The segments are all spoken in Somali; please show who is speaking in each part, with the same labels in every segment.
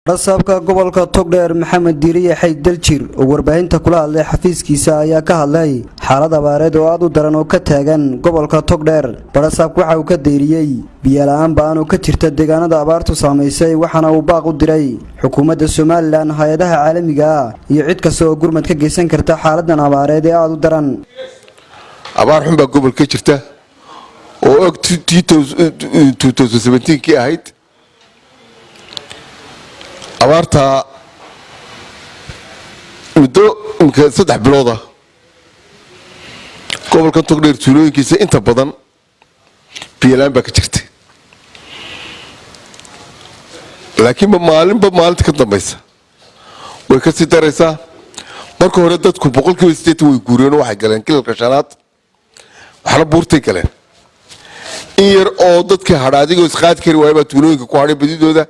Speaker 1: Badhasaabka Gobolka Togdheer Maxamed Diiriye Xayd Daljir oo warbaahinta kula hadlay xafiiskiisa ayaa ka hadlay xaalad abaareed oo aad u daran oo ka taagan gobolka Togdheer. Badhasaabku waxa uu ka deeriyay biyo la'aan baan oo ka jirta deegaanada abaartu saameysay waxaana uu baaq u diray xukuumadda Soomaaliland, hay'adaha caalamiga ah iyo cid kasta oo gurmad ka geysan karta xaaladan abaareed ee aad u daran.
Speaker 2: abaar xun baa gobolka jirta oo og 2017 kii ahayd abaarta muddo 3 bilood ah gobolka Togdheer tuulooyinkiisa inta badan biyo la'aan baa ka jirtay, laakiin maalinta ka dambaysa way ka sii daraysaa. marka hore dadku 100% way guureen oo waxay galeen kilalka shanaad, waxna buurtay galeen. in yar oo dadkii hadhaadiga isqaad kari waayay baa tuulooyinka ku hadhay badidooda.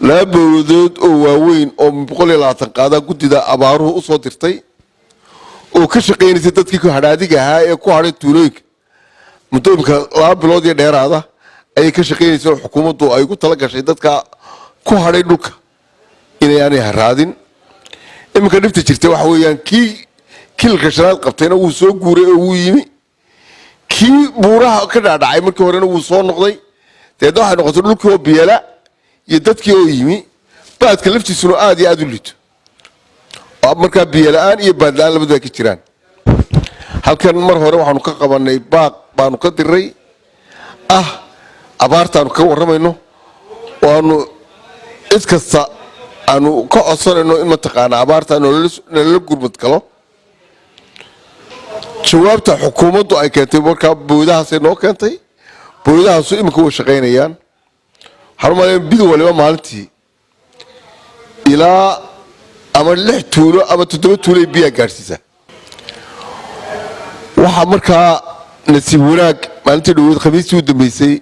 Speaker 2: laba bowladood oo waaweyn oo 120 qaada gudida abaaruhu u soo dirtay oo ka shaqeynayay dadkii ku hadhaadiga ahaa ee ku hadhay tuulooyinka mudooyinka 2 bilood iyo dheeraada ay ka shaqeynayso xukuumaddu ay ku tala gashay dadka ku hadhay dhulka inay haraadin. iminka dhibta jirtay waxa weeyaan kii kilka shanaad qabtayna wuu soo guuray oo wuu yimi, kii buuraha ka dhaadhacay markii horena wuu soo noqday. deedna waxay noqotay dhulkii oo biyala iyo dadkii oo yimi baadka laftiisuna aad iyo aad u liito. markaa biyo la'aan iyo baad la'aan labadaba ka jiraan. halkan mar hore waxaanu ka qabanay baaq baanu ka diray abaartaanu ka warramayno waanu cid kasta aanu ka codsanayno in mataqaana abaarta nala gurmad galo. jawaabta xukuumaddu ay keentay markaa booyadahaasay noo keentay. booyadahaasu iminka way shaqaynayaan. xarumaha bidu waliba maalintii ilaa ama 6 tuulo ama 7 tuulo biyo gaarsiisa. waxa markaa nasiib wanaag maalintii dhaweyd khamiistii u dambeysay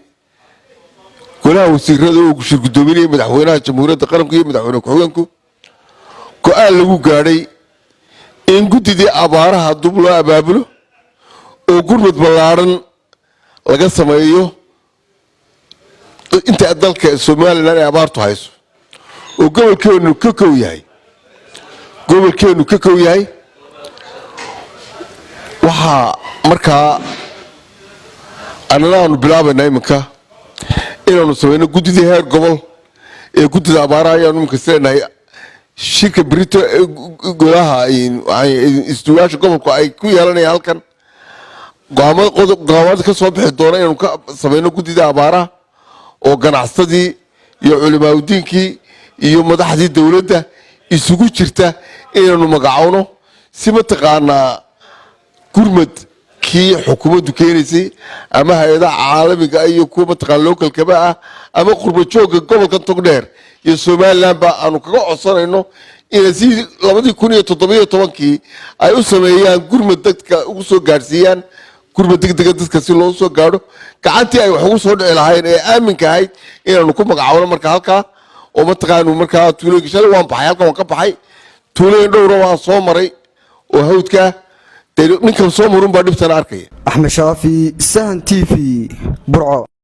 Speaker 2: golaha wasiirada oo shir gudoominaya madaxweynaha jamhuuriyadda qaranka iyo madaxweyne ku-xigeenku go'aan lagu gaadhay in gudidii abaaraha dib loo abaabulo oo gurmad ballaaran laga sameeyo inta dalka Soomaaliland ay abaartu hayso oo gobolkeenu ka kow yahay. waxa markaa aanu bilaabaynaa iminka inaanu sameeyno gudidii heer gobol ee gudida abaaraha ayaanu iminka seenahay shirka Brito golaha istuwaasha gobolku ay ku yeelanayaan halkan go'aamada ka soo bixi doona inaanu ka sameeyno gudida abaaraha oo ganacsadii iyo culimaadiinkii iyo madaxdii dawladda isugu jirta inaanu magacawno si mataqaanaa gurmad kii xukuumaddu keenaysay ama hay'adaha caalamiga iyo kuwa mataqaan localkaba ah ama qurbo joogga gobolka Togdheer iyo Soomaaliland ba aanu kaga codsanayno in si 2017 ay u sameeyaan gurmad dadka ugu soo gaarsiiyaan gurmad degdeg dadka si loo soo gaaro gacantii ay wax ugu soo dhici lahayn ee aaminka ahayd inaanu ku magacawno marka halka oo mataqaanu marka tuulooyinka shalay waan baxay halkan waan ka baxay tuulooyin dhowr waan soo maray oo hawdka ninkan soo marun baa dhibtan arkay.
Speaker 1: Axmed Shaafi, Sahan TV, Burco.